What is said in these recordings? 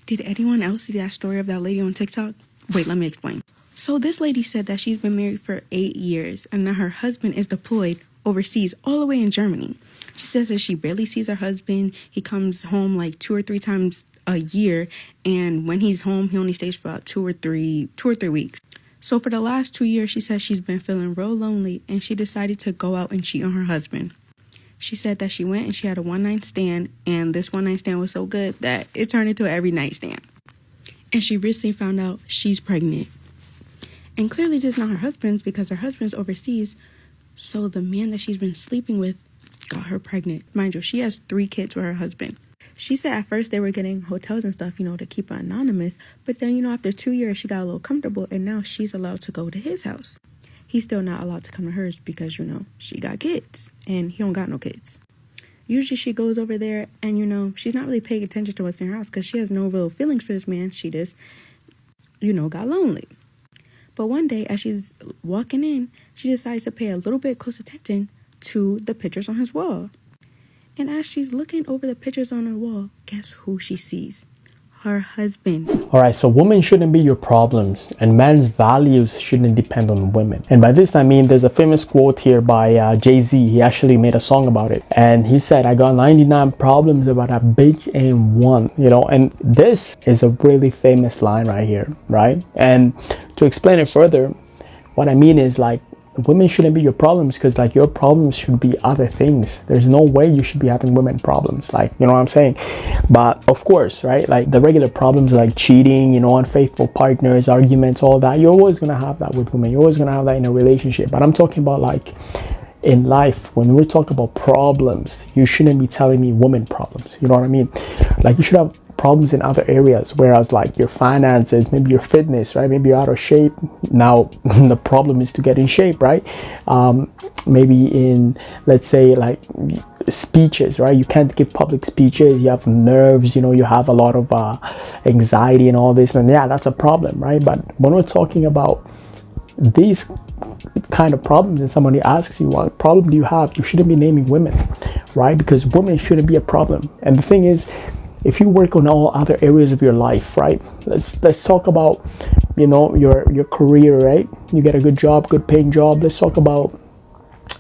Did anyone else see that story of that lady on TikTok? Wait, let me explain. So this lady said that she's been married for 8 years and that her husband is deployed overseas all the way in Germany. She says that she barely sees her husband. He comes home like 2 or 3 times a year, and when he's home, he only stays for about 2 or 3 weeks. So for the last 2 years, she says she's been feeling real lonely, and she decided to go out and cheat on her husband. She said that she went and she had a one-night stand, and this one-night stand was so good that it turned into an every-night stand. And she recently found out she's pregnant. And clearly just not her husband's, because her husband's overseas. So the man that she's been sleeping with got her pregnant. Mind you, she has 3 kids with her husband. She said at first they were getting hotels and stuff, to keep her anonymous. But then, after 2 years, she got a little comfortable, and now she's allowed to go to his house. He's still not allowed to come to hers because, she got kids and he don't got no kids. Usually she goes over there and, she's not really paying attention to what's in her house because she has no real feelings for this man. She just, got lonely. But one day as she's walking in, she decides to pay a little bit close attention to the pictures on his wall. And as she's looking over the pictures on her wall, guess who she sees? Her husband. All right, so women shouldn't be your problems, and men's values shouldn't depend on women. And by this I mean, there's a famous quote here by Jay-Z. He actually made a song about it, and he said, "I got 99 problems about a bitch and one." And this is a really famous line right here, right? And to explain it further, what I mean is, like, women shouldn't be your problems, because like your problems should be other things. There's no way you should be having women problems, like, you know what I'm saying? But of course, right, like the regular problems like cheating, unfaithful partners, arguments, all that, you're always gonna have that with women. You're always gonna have that in a relationship. But I'm talking about like in life, when we're talking about problems, you shouldn't be telling me women problems. You know what I mean? Like, you should have problems in other areas, whereas like your finances, maybe your fitness, right? Maybe you're out of shape. Now the problem is to get in shape, right? Maybe in, let's say, like speeches, right? You can't give public speeches. You have nerves, you have a lot of anxiety and all this, and yeah, that's a problem, right? But when we're talking about these kind of problems and somebody asks you, what problem do you have, you shouldn't be naming women, right? Because women shouldn't be a problem. And the thing is, if you work on all other areas of your life, right? Let's talk about, your career, right? You get a good job, good paying job. Let's talk about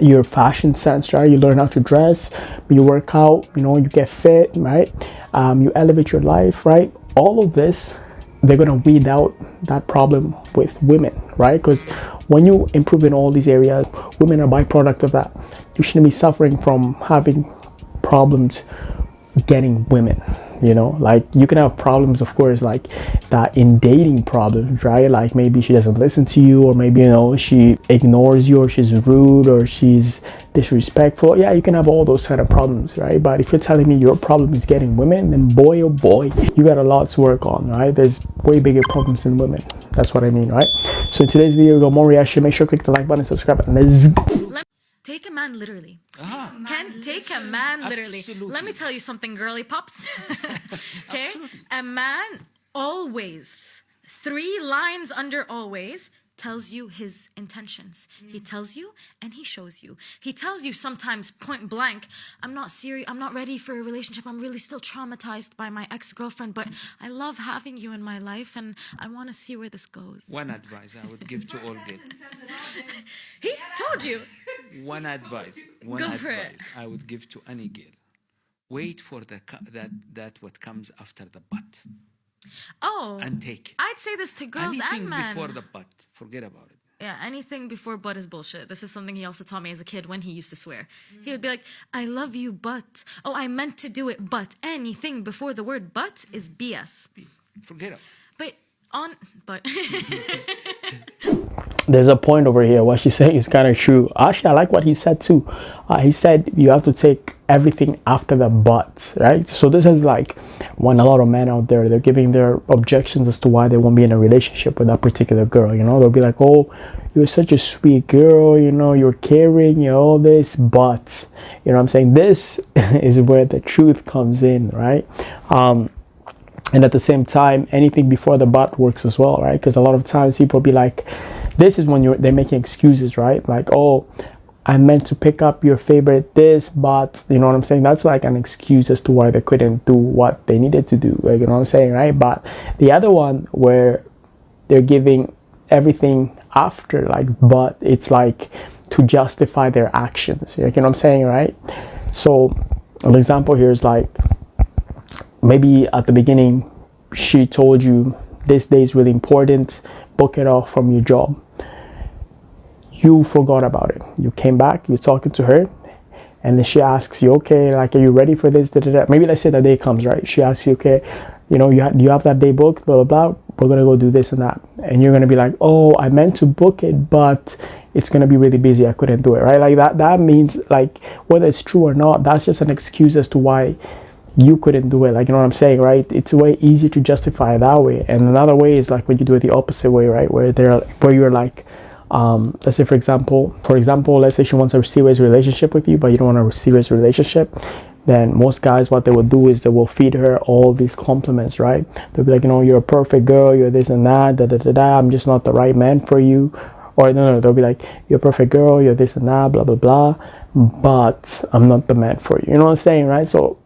your fashion sense, right? You learn how to dress, you work out, you get fit, right? You elevate your life, right? All of this, they're gonna weed out that problem with women, right? Because when you improve in all these areas, women are byproduct of that. You shouldn't be suffering from having problems getting women. Like, you can have problems, of course, like that in dating problems, right? Like maybe she doesn't listen to you, or maybe she ignores you, or she's rude, or she's disrespectful. Yeah, you can have all those kind of problems, right? But if you're telling me your problem is getting women, then boy oh boy, you got a lot to work on, right? There's way bigger problems than women. That's what I mean, right? So in today's video, we got more reaction. Make sure to click the like button, subscribe, and let's go. Take a man literally. Can take a man literally. Absolutely. Let me tell you something, girly pops. Okay? A man always, 3 lines under always, tells you his intentions. He tells you and he shows you. He tells you sometimes point blank, I'm not serious, I'm not ready for a relationship. I'm really still traumatized by my ex-girlfriend, but I love having you in my life and I want to see where this goes. One advice I would give to all girls. He told you. One advice I would give to any girl. Wait for that what comes after the butt. Oh. And take it. I'd say this to girls and men. Anything before the butt, forget about it. Yeah, anything before butt is bullshit. This is something he also taught me as a kid when he used to swear. He would be like, I love you, but... Oh, I meant to do it, but... Anything before the word but is BS. Forget it. But... There's a point over here. What she's saying is kind of true. Actually, I like what he said too. He said you have to take everything after the but, right? So this is like when a lot of men out there, they're giving their objections as to why they won't be in a relationship with that particular girl. They'll be like, oh, you're such a sweet girl, you're caring, all this, but, what I'm saying? This is where the truth comes in, right? And at the same time, anything before the but works as well, right? Because a lot of times people be like, this is when they're making excuses, right? Like, oh, I meant to pick up your favorite this, but you know what I'm saying? That's like an excuse as to why they couldn't do what they needed to do. Like, you know what I'm saying, right? But the other one where they're giving everything after, like, but it's like to justify their actions. Like, you know what I'm saying, right? So an example here is like, maybe at the beginning she told you this day is really important, book it off from your job. You forgot about it. You came back, you're talking to her, and then she asks you, okay, like, are you ready for this? Da, da, da. Maybe let's say the day comes, right? She asks you, okay, you know, do you have that day booked? Blah, blah, blah. We're going to go do this and that. And you're going to be like, oh, I meant to book it, but it's going to be really busy. I couldn't do it, right? Like that means, like, whether it's true or not, that's just an excuse as to why you couldn't do it. Like, you know what I'm saying, right? It's way easier to justify it that way. And another way is like when you do it the opposite way, right? Where you're like, let's say for example, let's say she wants a serious relationship with you, but you don't want a serious relationship. Then most guys, what they will do is they will feed her all these compliments, right? They'll be like, you know, you're a perfect girl, you're this and that, da da da da. I'm just not the right man for you. Or no, they'll be like, you're a perfect girl, you're this and that, blah blah blah, but I'm not the man for you. You know what I'm saying, right? So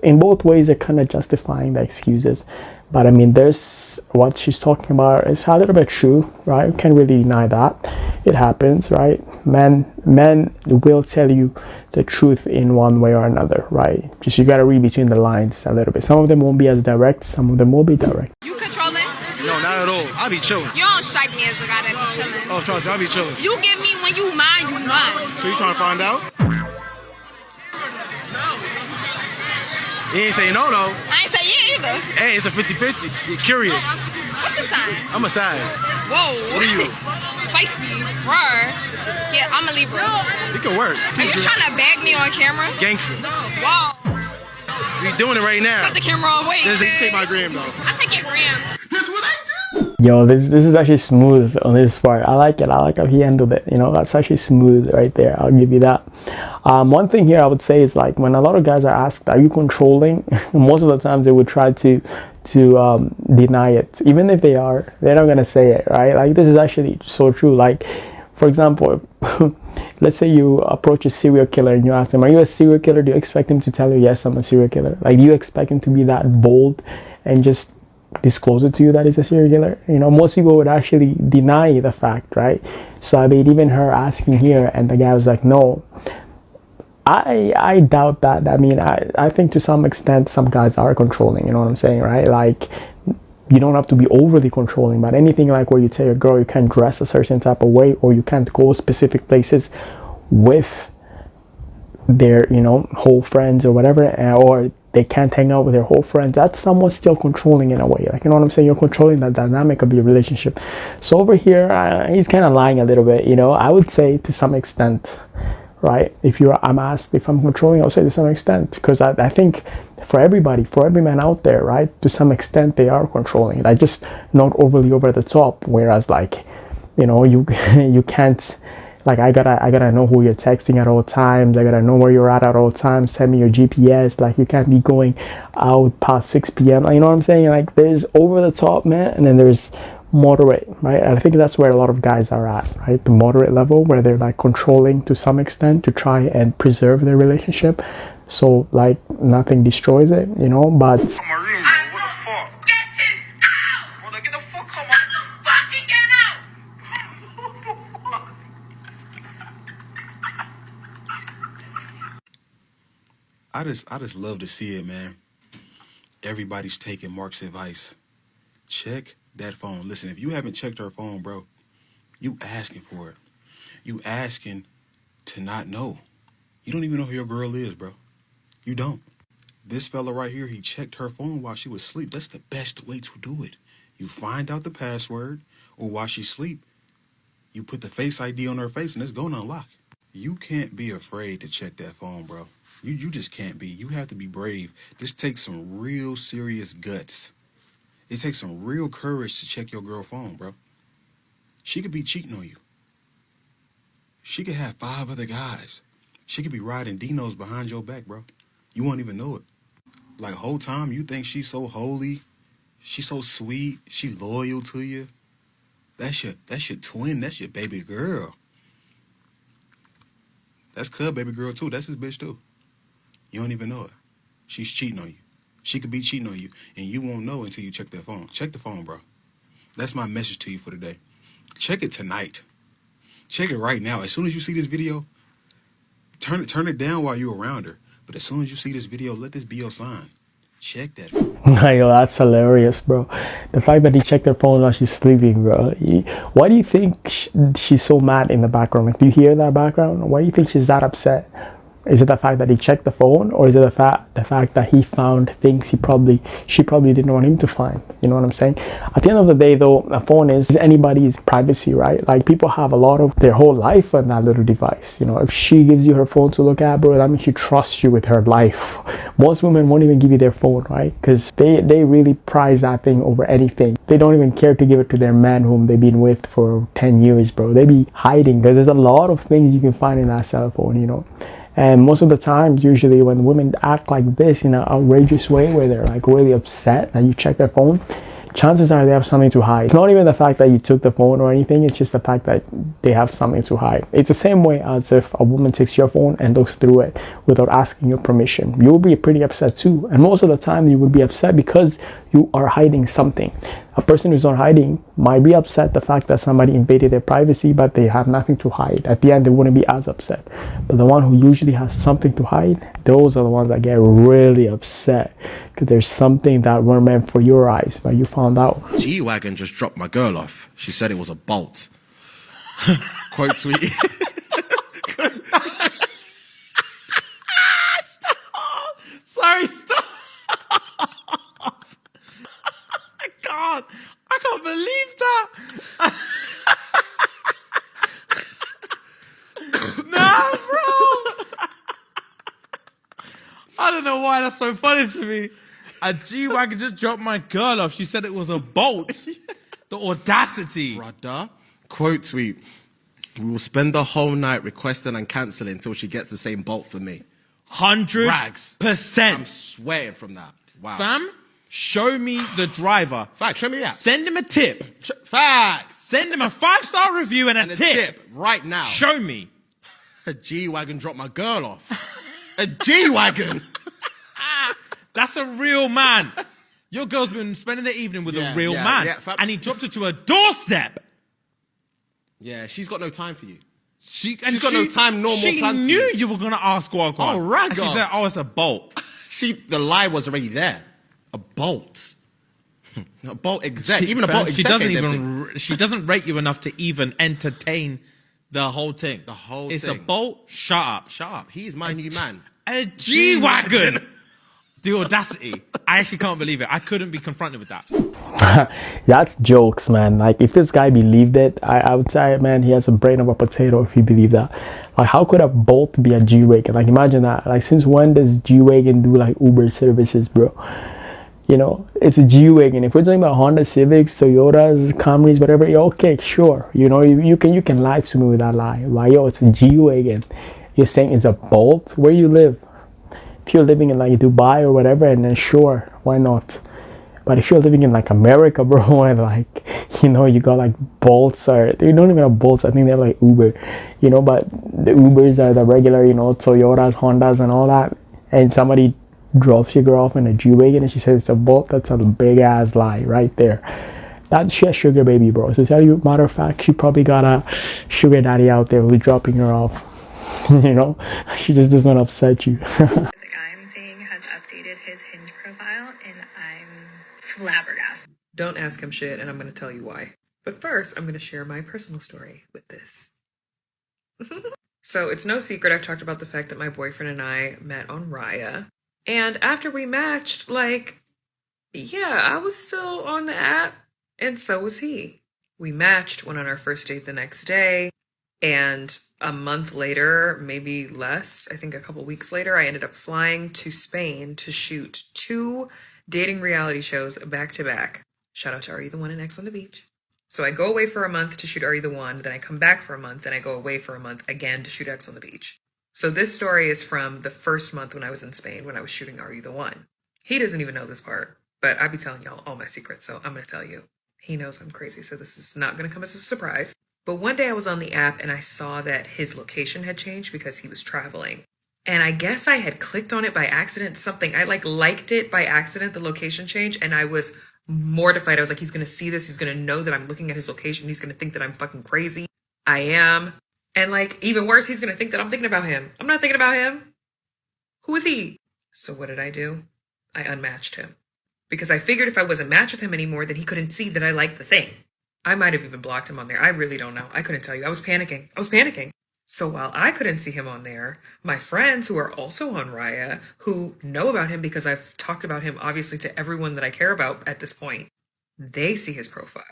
in both ways, they're kind of justifying the excuses. But I mean, there's what she's talking about is a little bit true, right? You can't really deny that. It happens, right? Men will tell you the truth in one way or another, right? Just you gotta read between the lines a little bit. Some of them won't be as direct, some of them will be direct. You controlling? No, not at all. I be chilling. You don't strike me as a guy that be chilling. Oh, trust me, I be chilling. You get me when you mine, you mine. So you trying to find out? You ain't say no, though. I ain't say yeah either. Hey, it's a 50-50. You're curious. What's your sign? I'm a Sag. Whoa. What are you? Feisty. Roar. Yeah, I'm a Libra. It can work. Are you trying to bag me on camera? Gangster. Whoa. We doing it right now. Cut the camera on. Wait. You take my gram, though. I take your gram. That's what I do. Yo, this is actually smooth on this part. I like it. I like how he handled it. You know, that's actually smooth right there. I'll give you that. One thing here I would say is like when a lot of guys are asked, "Are you controlling?" Most of the times they would try to deny it. Even if they are, they're not gonna say it, right? Like this is actually so true. Like, for example, let's say you approach a serial killer and you ask them, "Are you a serial killer?" Do you expect him to tell you, "Yes, I'm a serial killer"? Like, do you expect him to be that bold and just disclose it to you that he's a serial killer? You know, most people would actually deny the fact, right? So I mean, even her asking here and the guy was like, no, I doubt that. I mean, I think to some extent some guys are controlling, you know what I'm saying, right? Like, you don't have to be overly controlling, but anything like where you tell your girl you can't dress a certain type of way or you can't go specific places with their, you know, whole friends or whatever, or they can't hang out with their whole friends, that's somewhat still controlling in a way. Like, you know what I'm saying? You're controlling the dynamic of your relationship. So over here, he's kind of lying a little bit, you know. I would say to some extent, right? I'm asked if I'm controlling, I'll say to some extent, because I think for everybody, for every man out there, right, to some extent they are controlling it. I just not overly over the top. Whereas, like, you know, you can't. Like, I gotta know who you're texting at all times. I gotta know where you're at all times. Send me your GPS. Like, you can't be going out past 6 p.m. Like, you know what I'm saying? Like, there's over the top, man, and then there's moderate, right? I think that's where a lot of guys are at, right? The moderate level, where they're like controlling to some extent to try and preserve their relationship, so like nothing destroys it, you know. But What the fuck? Get it out! Wanna get the fuck out, Fucking get out! I just love to see it, man. Everybody's taking Mark's advice. Check that phone. Listen, if you haven't checked her phone, bro, you asking for it. You asking to not know. You don't even know who your girl is, bro. You don't. This fella right here, he checked her phone while she was asleep. That's the best way to do it. You find out the password, or while she's asleep, you put the Face ID on her face and it's going to unlock. You can't be afraid to check that phone, bro. You just can't be. You have to be brave. This takes some real serious guts. It takes some real courage to check your girl phone, bro. She could be cheating on you. She could have 5 other guys. She could be riding Dinos behind your back, bro. You won't even know it. Like, whole time you think she's so holy, she's so sweet, she loyal to you. That's your twin, that's your baby girl. That's Cub baby girl too. That's his bitch too. You don't even know it. She's cheating on you. She could be cheating on you, and you won't know until you check that phone. Check the phone, bro. That's my message to you for today. Check it tonight. Check it right now. As soon as you see this video, turn it down while you're around her. But as soon as you see this video, let this be your sign. Check that. Yo, that's hilarious, bro. The fact that he checked her phone while she's sleeping, bro. Why do you think she's so mad in the background? Like, do you hear that background? Why do you think she's that upset? Is it the fact that he checked the phone, or is it the fact that he found things she probably didn't want him to find? You know what I'm saying? At the end of the day, though, a phone is anybody's privacy, right? Like, people have a lot of their whole life on that little device. You know, if she gives you her phone to look at, bro, that means she trusts you with her life. Most women won't even give you their phone, right? Because they really prize that thing over anything. They don't even care to give it to their man whom they've been with for 10 years, bro. They be hiding, because there's a lot of things you can find in that cell phone, you know. And most of the times, usually when women act like this in an outrageous way, where they're like really upset that you check their phone, chances are they have something to hide. It's not even the fact that you took the phone or anything, it's just the fact that they have something to hide. It's the same way as if a woman takes your phone and looks through it without asking your permission. You will be pretty upset too. And most of the time you would be upset because you are hiding something. A person who's not hiding might be upset the fact that somebody invaded their privacy, but they have nothing to hide. At the end, they wouldn't be as upset. But the one who usually has something to hide, those are the ones that get really upset, because there's something that weren't meant for your eyes, but you found out. G-Wagon just dropped my girl off. She said it was a bolt. Quote tweet. Stop. Sorry, stop. I can't believe that. Nah, bro. I don't know why that's so funny to me. A G-Wagon just dropped my girl off. She said it was a bolt. The audacity. Brother. Quote tweet. We will spend the whole night requesting and cancelling until she gets the same bolt for me. 100%. I'm sweating from that. Wow. Fam, show me the driver. Facts, show me that. Send him a tip. Facts. Send him a 5-star review and a tip. Right now. Show me. A G-Wagon dropped my girl off. A G-Wagon. That's a real man. Your girl's been spending the evening with a real man. Yeah, and he dropped her to a doorstep. Yeah, she's got no time for you. She's got no time, no more plans She knew for you were going to ask what. Oh, right. And she said, oh, it's a bolt. The lie was already there. A bolt. A bolt exec. Even a bolt exec. She doesn't rate you enough to even entertain the whole thing. It's a bolt. Shut up. Shut up. He is my new man. A G-Wagon. The audacity. I actually can't believe it. I couldn't be confronted with that. That's jokes, man. Like, if this guy believed it, I would say, man, he has a brain of a potato if he believed that. Like, how could a Bolt be a G-Wagon? Like, imagine that. Like, since when does G-Wagon do, like, Uber services, bro? You know, it's a G-Wagon. If we're talking about Honda Civics, Toyotas, Camrys, whatever, yeah, okay, sure. You know, you can lie to me with that lie. Like, yo, it's a G-Wagon. You're saying it's a Bolt? Where you live? If you're living in like Dubai or whatever, and then sure, why not? But if you're living in like America, bro, and like, you know, you got like Bolts, or they don't even have Bolts, I think they're like Uber, you know, but the Ubers are the regular, you know, Toyotas, Hondas and all that, and somebody drops your girl off in a G-Wagon and she says it's a Bolt, that's a big ass lie right there. That's a sugar baby, bro. So tell you, matter of fact, she probably got a sugar daddy out there who's dropping her off. You know, she just doesn't upset you. His Hinge profile, and I'm flabbergasted. Don't ask him shit, and I'm going to tell you why. But first, I'm going to share my personal story with this. So it's no secret I've talked about the fact that my boyfriend and I met on Raya. And after we matched, like, yeah, I was still on the app, and so was he. We matched, went on our first date the next day, and a month later, maybe less, I think a couple weeks later, I ended up flying to Spain to shoot 2 dating reality shows back to back. Shout out to Are You the One and X on the Beach. So I go away for a month to shoot Are You the One, then I come back for a month, then I go away for a month again to shoot X on the Beach. So this story is from the first month when I was in Spain, when I was shooting Are You the One. He doesn't even know this part, but I be telling y'all all my secrets, so I'm going to tell you. He knows I'm crazy, so this is not going to come as a surprise. But one day I was on the app and I saw that his location had changed because he was traveling. And I guess I had clicked on it by accident, something. I liked it by accident, the location change. And I was mortified. I was like, he's going to see this. He's going to know that I'm looking at his location. He's going to think that I'm fucking crazy. I am. And even worse, he's going to think that I'm thinking about him. I'm not thinking about him. Who is he? So what did I do? I unmatched him. Because I figured if I wasn't matched with him anymore, then he couldn't see that I liked the thing. I might have even blocked him on there. I really don't know. I couldn't tell you. I was panicking. So while I couldn't see him on there, my friends who are also on Raya, who know about him because I've talked about him obviously to everyone that I care about at this point, they see his profile.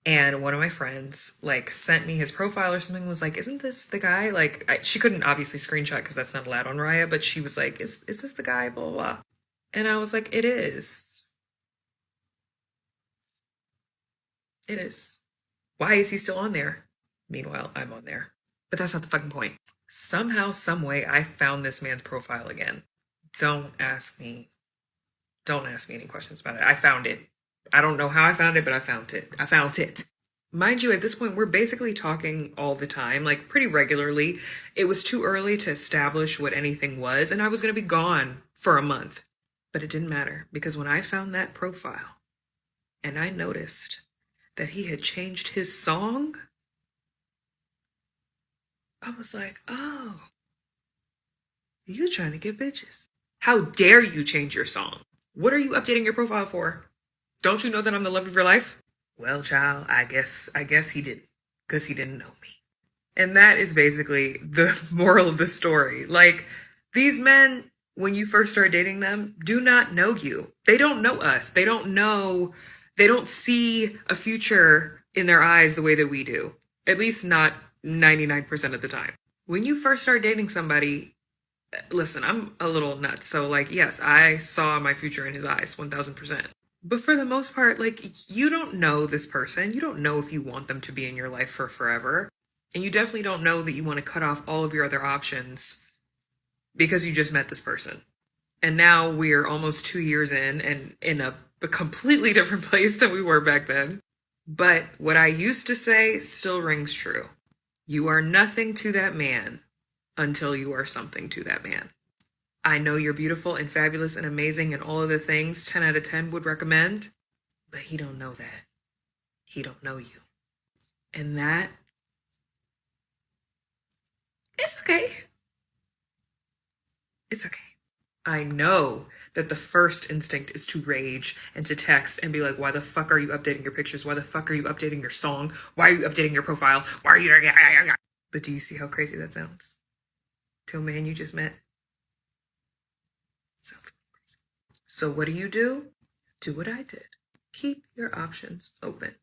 And one of my friends sent me his profile or something, was like, isn't this the guy? She couldn't obviously screenshot because that's not allowed on Raya, but she was like, is this the guy? Blah, blah, blah. And I was like, it is. It is. Why is he still on there? Meanwhile, I'm on there. But that's not the fucking point. Somehow, some way, I found this man's profile again. Don't ask me any questions about it. I found it. I don't know how I found it, but I found it. Mind you, at this point, we're basically talking all the time, pretty regularly. It was too early to establish what anything was, and I was going to be gone for a month. But it didn't matter, because when I found that profile, and I noticed that he had changed his song, I was like, oh, you trying to get bitches. How dare you change your song? What are you updating your profile for? Don't you know that I'm the love of your life? Well, child, I guess he didn't, because he didn't know me. And that is basically the moral of the story. These men, when you first start dating them, do not know you. They don't know us. They don't see a future in their eyes the way that we do. At least not 99% of the time. When you first start dating somebody, listen, I'm a little nuts. So yes, I saw my future in his eyes, 1000%. But for the most part, you don't know this person. You don't know if you want them to be in your life for forever. And you definitely don't know that you want to cut off all of your other options because you just met this person. And now we're almost 2 years in and in a completely different place than we were back then. But what I used to say still rings true. You are nothing to that man until you are something to that man. I know you're beautiful and fabulous and amazing and all of the things 10 out of 10 would recommend, but he don't know that. He don't know you. And that, it's okay. It's okay. I know that the first instinct is to rage and to text and be like, why the fuck are you updating your pictures? Why the fuck are you updating your song? Why are you updating your profile? Why are you... But do you see how crazy that sounds? To a man you just met? So what do? Do what I did. Keep your options open.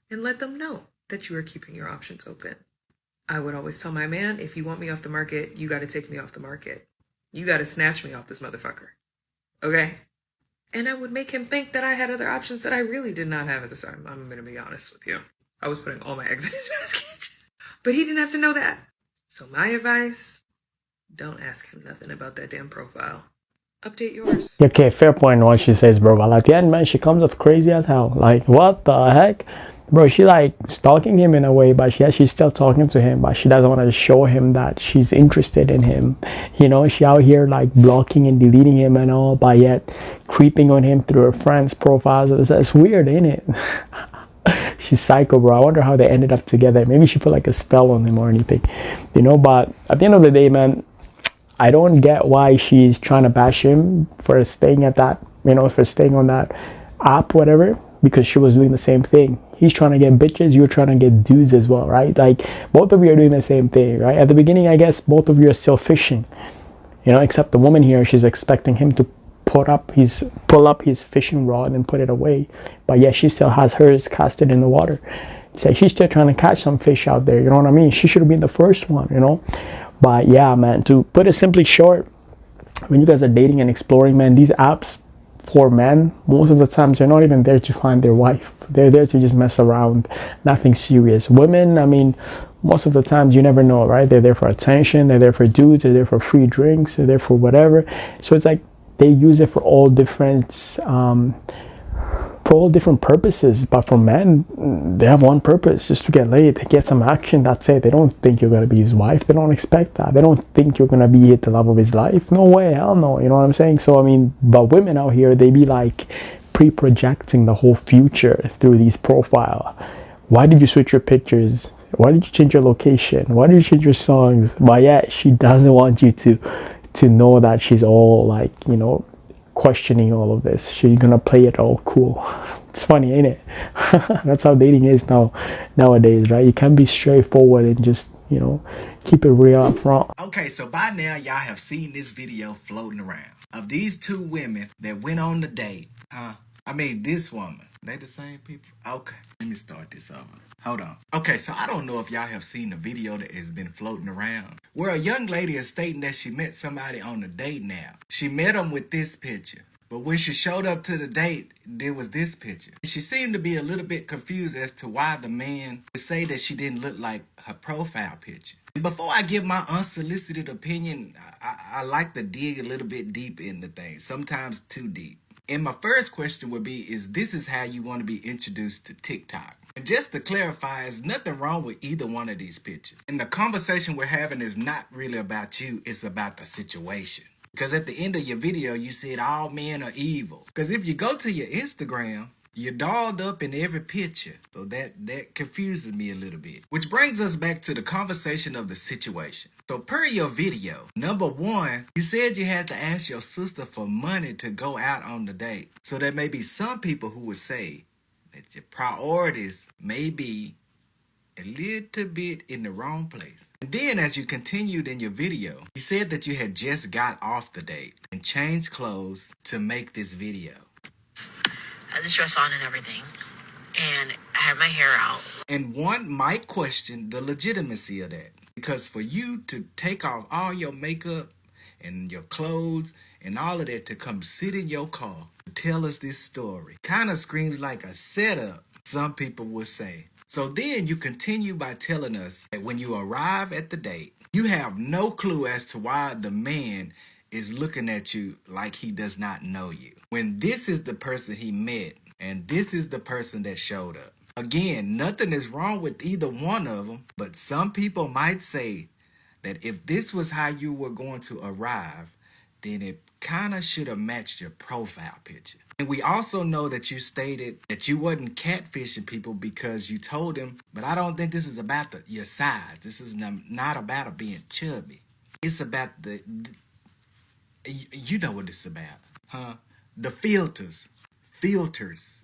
And let them know that you are keeping your options open. I would always tell my man, if you want me off the market, you got to take me off the market. You got to snatch me off this motherfucker. Okay? And I would make him think that I had other options that I really did not have at the time. I'm going to be honest with you. I was putting all my eggs in his basket. But he didn't have to know that. So my advice, don't ask him nothing about that damn profile. Update yours. Okay, fair point in what she says, bro. But at the end, man, she comes off crazy as hell. What the heck? Bro, she stalking him in a way, but she's still talking to him, but she doesn't want to show him that she's interested in him. She out here blocking and deleting him and all, but yet creeping on him through her friends' profiles. It's weird, ain't it? She's psycho, bro. I wonder how they ended up together. Maybe she put a spell on him or anything, but at the end of the day, man, I don't get why she's trying to bash him for staying at that, for staying on that app, whatever, because she was doing the same thing. He's trying to get bitches, you're trying to get dudes as well, right? Both of you are doing the same thing, right? At the beginning, I guess both of you are still fishing, except the woman here, she's expecting him to pull up his fishing rod and put it away, but yeah, she still has hers casted in the water. It's she's still trying to catch some fish out there, you know what I mean? She should have been the first one, But yeah, man, to put it simply short, when you guys are dating and exploring, man, these apps for men, most of the times they're not even there to find their wife. They're there to just mess around, nothing serious. Women, I mean, most of the times you never know, right? They're there for attention, they're there for dudes, they're there for free drinks, they're there for whatever. So it's they use it for all different for all different purposes. But for men, they have one purpose, just to get laid, to get some action. That's it. They don't think you're gonna be his wife. They don't expect that. They don't think you're gonna be the love of his life. No way, hell no. You know what I'm saying? So I mean, but women out here, they be like pre-projecting the whole future through these profile. Why did you switch your pictures? Why did you change your location? Why did you change your songs? But yet she doesn't want you to know that she's all like, you know, questioning all of this. She's gonna play it all cool. It's funny, ain't it? That's how dating is nowadays, right? You can't be straightforward and just, you know, keep it real up front. Okay, so by now y'all have seen this video floating around of these two women that went on the date. I mean, this woman. They the same people? Okay, let me start this over. Hold on. Okay, so I don't know if y'all have seen the video that has been floating around where a young lady is stating that she met somebody on a date now. She met him with this picture. But when she showed up to the date, there was this picture. She seemed to be a little bit confused as to why the man would say that she didn't look like her profile picture. And before I give my unsolicited opinion, I like to dig a little bit deep into things, sometimes too deep. And my first question would be, is this is how you want to be introduced to TikTok? And just to clarify, there's nothing wrong with either one of these pictures. And the conversation we're having is not really about you, it's about the situation. Because at the end of your video, you said all men are evil. Because if you go to your Instagram, you're dolled up in every picture. So that confuses me a little bit. Which brings us back to the conversation of the situation. So per your video, number one, you said you had to ask your sister for money to go out on the date. So there may be some people who would say that your priorities may be a little bit in the wrong place. And then as you continued in your video, you said that you had just got off the date and changed clothes to make this video. I had this dress on and everything, and I had my hair out. And one might question the legitimacy of that. Because for you to take off all your makeup and your clothes and all of that to come sit in your car to tell us this story kind of screams like a setup, some people would say. So then you continue by telling us that when you arrive at the date, you have no clue as to why the man is looking at you like he does not know you. When this is the person he met and this is the person that showed up. Again, nothing is wrong with either one of them, but some people might say that if this was how you were going to arrive, then it kind of should have matched your profile picture. And we also know that you stated that you wasn't catfishing people because you told them, but I don't think this is about your size. This is not about being chubby. It's about you know what it's about, huh? The filters.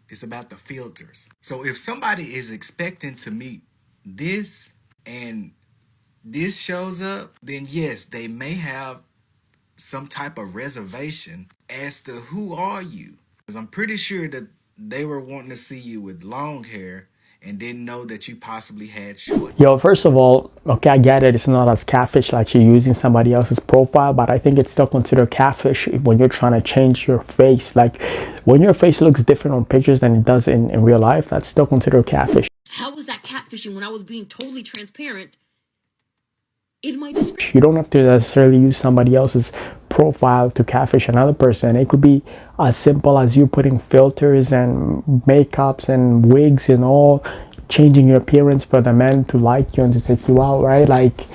It's about the filters. So if somebody is expecting to meet this and this shows up, then yes, they may have some type of reservation as to who are you. Because I'm pretty sure that they were wanting to see you with long hair and didn't know that you possibly had short. Yo, first of all, okay, I get it. It's not as catfish like you're using somebody else's profile, but I think it's still considered catfish when you're trying to change your face. Like when your face looks different on pictures than it does in real life, that's still considered catfish. How was that catfishing when I was being totally transparent in my description? You don't have to necessarily use somebody else's profile to catfish another person. It could be as simple as you putting filters and makeups and wigs and all, changing your appearance for the men to like you and to take you out, right? Like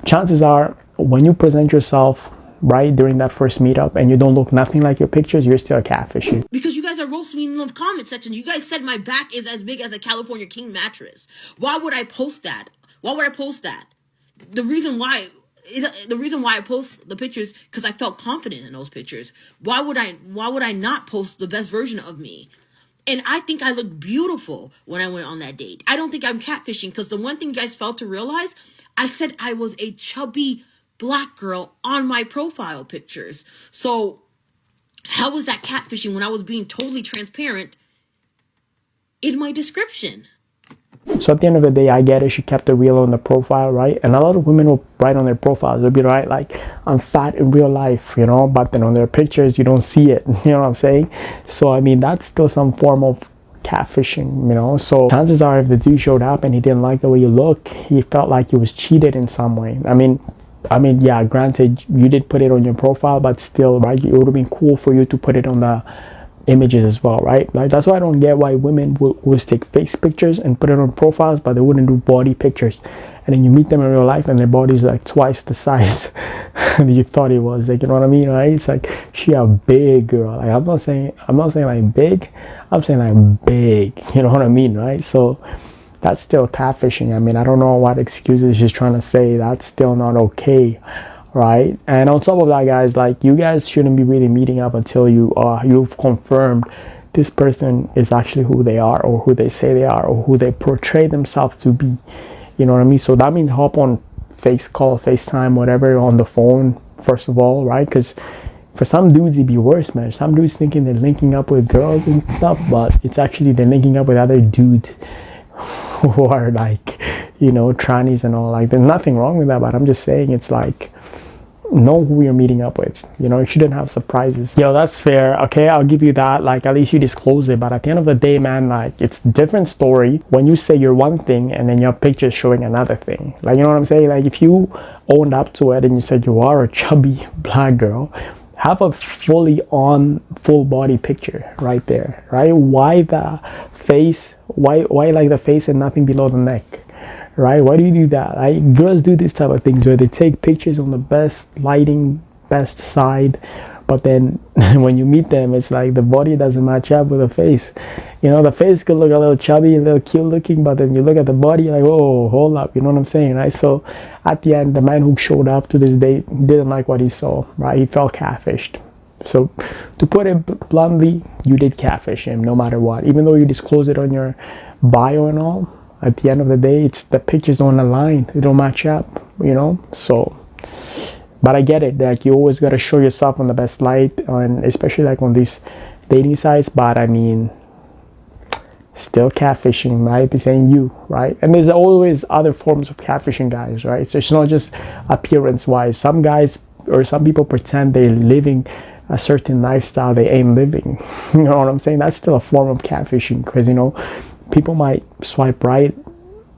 chances are when you present yourself right during that first meetup and you don't look nothing like your pictures, you're still catfishing. Because you guys are roasting me in the comment section. You guys said my back is as big as a California King mattress. Why would I post that? Why would I post that? The reason why I post the pictures because I felt confident in those pictures. Why would I not post the best version of me? And I think I looked beautiful when I went on that date. I don't think I'm catfishing because the one thing you guys failed to realize, I said I was a chubby black girl on my profile pictures. So how was that catfishing when I was being totally transparent in my description? So at the end of the day, I get it. She kept it real on the profile, right? And a lot of women will write on their profiles, they'll be right, like, I'm fat in real life, you know, but then on their pictures, you don't see it. You know what I'm saying? So, I mean, that's still some form of catfishing, you know? So chances are if the dude showed up and he didn't like the way you look, he felt like he was cheated in some way. I mean, yeah, granted, you did put it on your profile, but still, right? It would have been cool for you to put it on the images as well, right? Like that's why I don't get why women will always take face pictures and put it on profiles, but they wouldn't do body pictures. And then you meet them in real life and their body's like twice the size that you thought it was. Like, you know what I mean, right? It's like she a big girl. Like I'm not saying like big, I'm saying like big. You know what I mean, right? So that's still catfishing. I mean, I don't know what excuses she's trying to say. That's still not okay, right? And on top of that, guys, like you guys shouldn't be really meeting up until you've confirmed this person is actually who they are, or who they say they are, or who they portray themselves to be. You know what I mean? So that means hop on FaceTime, whatever, on the phone first of all, right? Because for some dudes it'd be worse, man. Some dudes thinking they're linking up with girls and stuff, but it's actually they're linking up with other dudes who are like, you know, trannies and all. Like there's nothing wrong with that, but I'm just saying it's like, know who you're meeting up with. You know, you shouldn't have surprises. Yo, that's fair. Okay, I'll give you that. Like at least you disclose it. But at the end of the day, man, like it's a different story when you say you're one thing and then your picture is showing another thing. Like, you know what I'm saying? Like if you owned up to it and you said you are a chubby black girl, have a fully on full body picture right there, right? Why the face? Why like the face and nothing below the neck? Right? Why do you do that? Right? Girls do this type of things where they take pictures on the best lighting, best side, but then when you meet them, it's like the body doesn't match up with the face. You know, the face could look a little chubby, a little cute looking, but then you look at the body, you're like, oh, hold up. You know what I'm saying, right? So at the end, the man who showed up to this date didn't like what he saw, right? He felt catfished. So to put it bluntly, you did catfish him no matter what. Even though you disclose it on your bio and all, at the end of the day, it's the pictures don't align, they don't match up, you know. So but I get it, like you always got to show yourself on the best light, and especially like on these dating sites. But I mean, still catfishing, right? This ain't you, right? And there's always other forms of catfishing, guys, right? So it's not just appearance wise. Some guys or some people pretend they're living a certain lifestyle they ain't living. You know what I'm saying? That's still a form of catfishing, because, you know, people might swipe right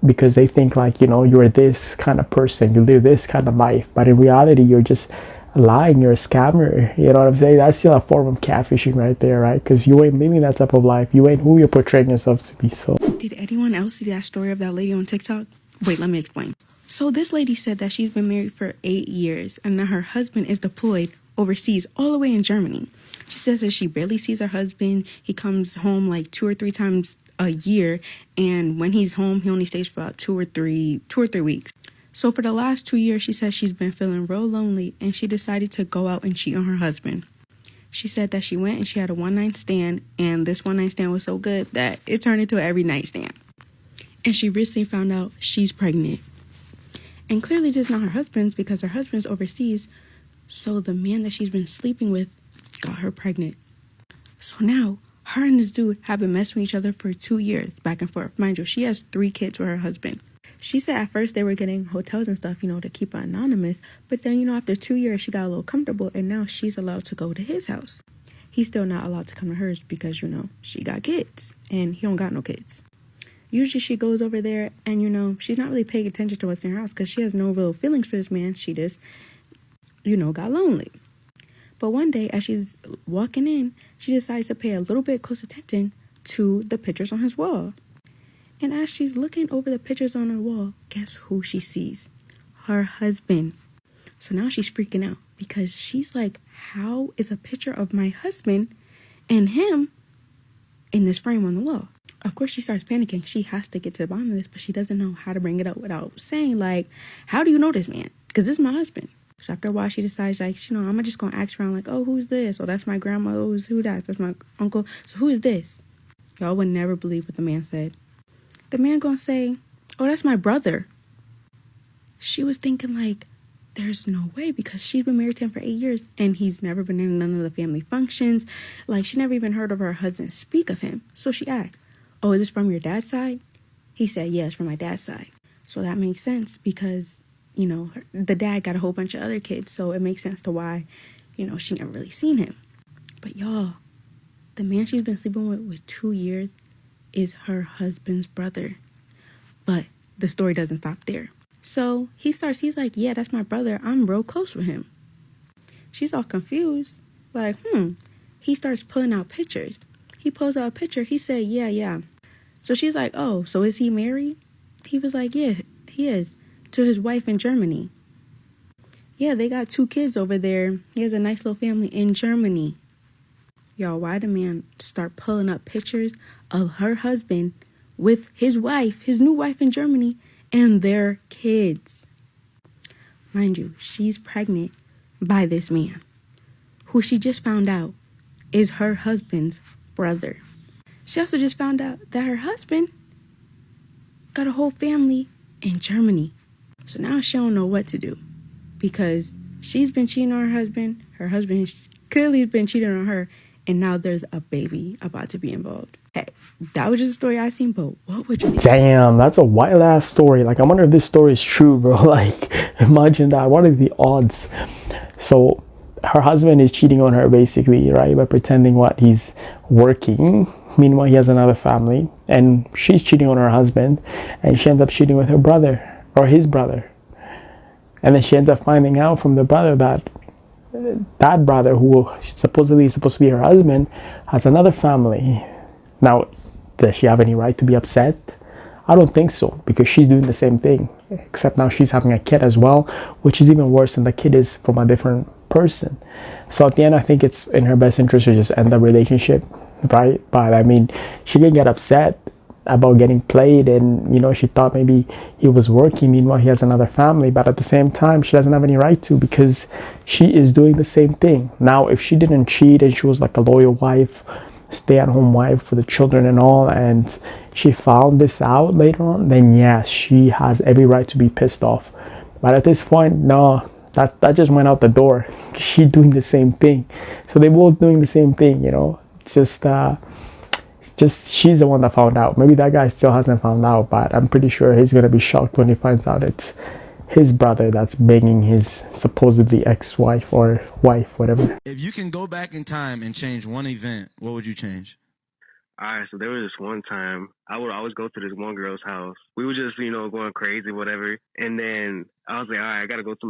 because they think like, you know, you're this kind of person, you live this kind of life, but in reality you're just lying, you're a scammer. You know what I'm saying? That's still a form of catfishing right there, right? Because you ain't living that type of life, you ain't who you're portraying yourself to be. So did anyone else see that story of that lady on TikTok? Wait, let me explain. So this lady said that she's been married for 8 years and that her husband is deployed overseas all the way in Germany. She says that she barely sees her husband. He comes home like 2 or 3 times a year, and when he's home he only stays for about 2 or 3 weeks. So for the last 2 years, she says she's been feeling real lonely, and she decided to go out and cheat on her husband. She said that she went and she had a one-night stand, and this one-night stand was so good that it turned into an every night stand. And she recently found out she's pregnant, and clearly just not her husband's, because her husband's overseas. So the man that she's been sleeping with got her pregnant. So now her and this dude have been messing with each other for 2 years, back and forth. Mind you, she has 3 kids with her husband. She said at first they were getting hotels and stuff, you know, to keep her anonymous. But then, you know, after 2 years, she got a little comfortable, and now she's allowed to go to his house. He's still not allowed to come to hers because, you know, she got kids and he don't got no kids. Usually she goes over there and, you know, she's not really paying attention to what's in her house because she has no real feelings for this man. She just, you know, got lonely. But one day, as she's walking in, she decides to pay a little bit close attention to the pictures on his wall. And as she's looking over the pictures on her wall, guess who she sees? Her husband. So now she's freaking out because she's like, how is a picture of my husband and him in this frame on the wall? Of course, she starts panicking. She has to get to the bottom of this, but she doesn't know how to bring it up without saying, like, how do you know this man? Because this is my husband. So after a while, she decides, like, you know, I'm just going to ask around, like, oh, who's this? Oh, that's my grandma. Oh, who that? That's my uncle. So who is this? Y'all would never believe what the man said. The man going to say, oh, that's my brother. She was thinking, like, there's no way, because she's been married to him for 8 years and he's never been in none of the family functions. Like, she never even heard of her husband speak of him. So she asked, oh, is this from your dad's side? He said, yes, from my dad's side. So that makes sense because, you know, the dad got a whole bunch of other kids. So it makes sense to why, you know, she never really seen him. But y'all, the man she's been sleeping with 2 years is her husband's brother. But the story doesn't stop there. So he's like, yeah, that's my brother. I'm real close with him. She's all confused. Like, he starts pulling out pictures. He pulls out a picture. He said, yeah. So she's like, oh, so is he married? He was like, yeah, he is, to his wife in Germany. Yeah, they got 2 kids over there. He has a nice little family in Germany. Y'all, why the man start pulling up pictures of her husband with his wife, his new wife in Germany, and their kids? Mind you, she's pregnant by this man, who she just found out is her husband's brother. She also just found out that her husband got a whole family in Germany. So now she don't know what to do, because she's been cheating on her husband clearly has been cheating on her, and now there's a baby about to be involved. Hey, that was just a story I seen, but what would you think? Damn, that's a wild ass story. Like, I wonder if this story is true, bro. Like, imagine that. What are the odds? So her husband is cheating on her, basically, right, by pretending what he's working. Meanwhile, he has another family, and she's cheating on her husband, and she ends up cheating with her brother, or his brother. And then she ends up finding out from the brother that that brother, who supposedly is supposed to be her husband, has another family. Now, does she have any right to be upset? I don't think so, because she's doing the same thing, except now she's having a kid as well, which is even worse, than the kid is from a different person. So at the end, I think it's in her best interest to just end the relationship, right? But I mean, she can get upset about getting played, and you know, she thought maybe he was working, meanwhile he has another family, but at the same time she doesn't have any right to, because she is doing the same thing. Now, if she didn't cheat and she was like a loyal wife, stay-at-home wife for the children and all, and she found this out later on, then yes, she has every right to be pissed off. But at this point, no, that just went out the door. She doing the same thing, so they both doing the same thing, you know. It's just she's the one that found out. Maybe that guy still hasn't found out, but I'm pretty sure he's gonna be shocked when he finds out it's his brother that's banging his supposedly ex-wife or wife, whatever. If you can go back in time and change one event, what would you change? Alright, so there was this one time I would always go to this one girl's house. We were just, going crazy, whatever. And then I was like, all right, I gotta go to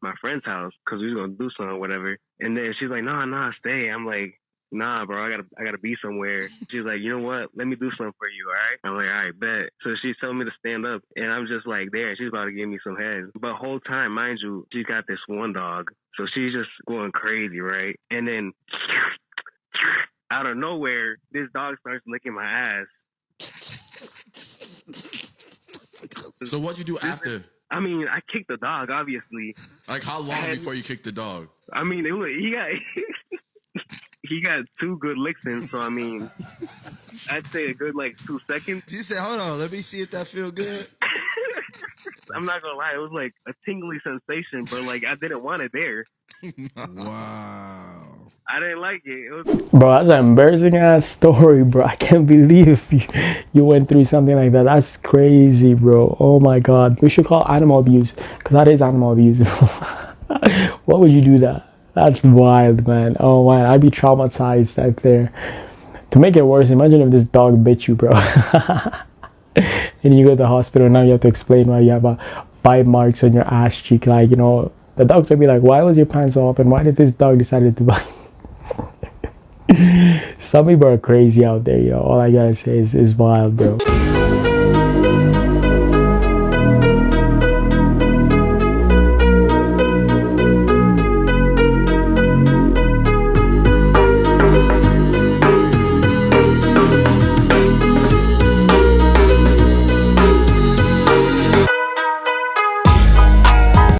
my friend's house because we was gonna do something, whatever. And then she's like, nah, stay. I'm like, nah, bro, I gotta be somewhere. She's like, you know what? Let me do something for you, all right? I'm like, all right, bet. So she's telling me to stand up, and I'm just like there. She's about to give me some head. But whole time, mind you, she got this one dog, so she's just going crazy, right? And then out of nowhere, this dog starts licking my ass. So what'd you do after? I mean, I kicked the dog, obviously. Like, how long before you kicked the dog? I mean, he got 2 good licks in, so I mean, I'd say a good 2 seconds. She said, hold on, let me see if that feel good. I'm not gonna lie, it was like a tingly sensation, but I didn't want it there. Wow. I didn't like it. Bro, that's an embarrassing ass story, bro. I can't believe you went through something like that. That's crazy, bro. Oh my god. We should call animal abuse, because that is animal abuse. What would you do that? That's wild, man. Oh man, I'd be traumatized out there. To make it worse, imagine if this dog bit you, bro. And you go to the hospital, now you have to explain why you have bite marks on your ass cheek. The doctor will be like, why was your pants off, and why did this dog decide to bite? Some people are crazy out there, All I gotta say is wild, bro.